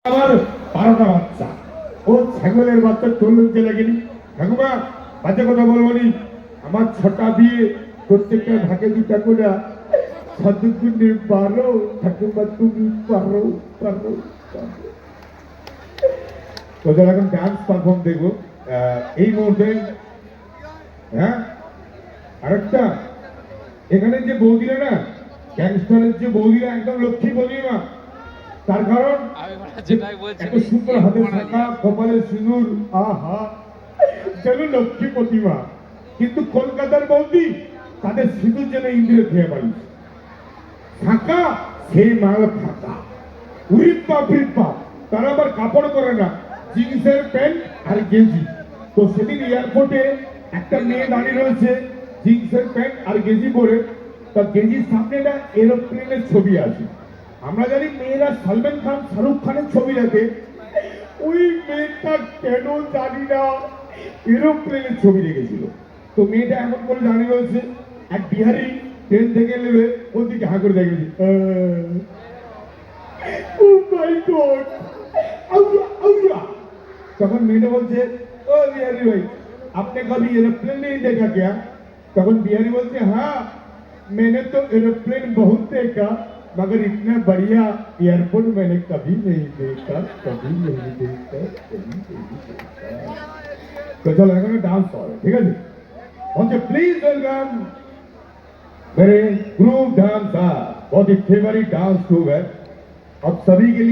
আমার 12টা বাচ্চা, ও ছাগলের বাচ্চা চলতে লাগেনি। ঠাকুমা বাচ্চা কথা বলবনি, আমার 6টা বিয়ে, প্রত্যেকটা ভাগে 2টা করে, সাধুগুণে 12। ঠাকুমা তুমি পারো পারো পারো। তোদের এখন ডান্স পারফর্ম দেখবো এই মুহূর্তে। হ্যাঁ, আরেকটা, এখানে যে বৌদিরা না, গ্যাংস্টারের যে বৌদিরা একদম লক্ষ্মী প্রতিমা। তার কারণ এত সুন্দর হাতের শাখা, কপালে সিঁদুর, আহা যেন লক্ষ্মী প্রতিমা। কিন্তু কলকাতার বৌদি তাদের সিঁদুর যেন ইন্দ্রিয় খেয়ে পারিস, শাখা সেই মাল ফাঁকা, উড়িপ বাপ বাপ। তারা আবার কাপড় করে না, জিন্সের প্যান্ট আর গেঞ্জি। তো সেদিন এয়ারপোর্টে একটা মেয়ে দাঁড়িয়ে রয়েছে জিন্সের প্যান্ট আর গেঞ্জি পরে, তার গেঞ্জির সামনে একটা এরোপ্লেনের ছবি আছে। আমরা জানি মেয়েরা সালমান খান, শাহরুখ খানের ছবি রাখে, ওই মেয়েটা কেন জানি না এরোপ্লেনের ছবি রেখেছিল। তো মেয়েটা এমন করে দাঁড়িয়ে রয়েছে, এক বিহারি ট্রেন থেকে নেবে ওর দিকে হাঁ করে দেখেছি। তখন মেয়েটা বলছে, ও বিহারি ভাই, আপনি কभी एरोप्लेन नहीं देखा क्या? तখন बिहारी बोलते, हाँ मैंने तो एरोप्लेन बहुत देखा, मगर इतना बढ़िया एयरपोर्ट मैंने कभी नहीं देखा, कभी नहीं देखा, कभी नहीं देखा। तो चलो এখন ডান্স করে, ঠিক আছে? বলছে প্লিজ ওয়েলকাম मेरे ग्रुप डांसर, बहुत ही फेवरेट डांस ग्रुप है, अब सभी के लिए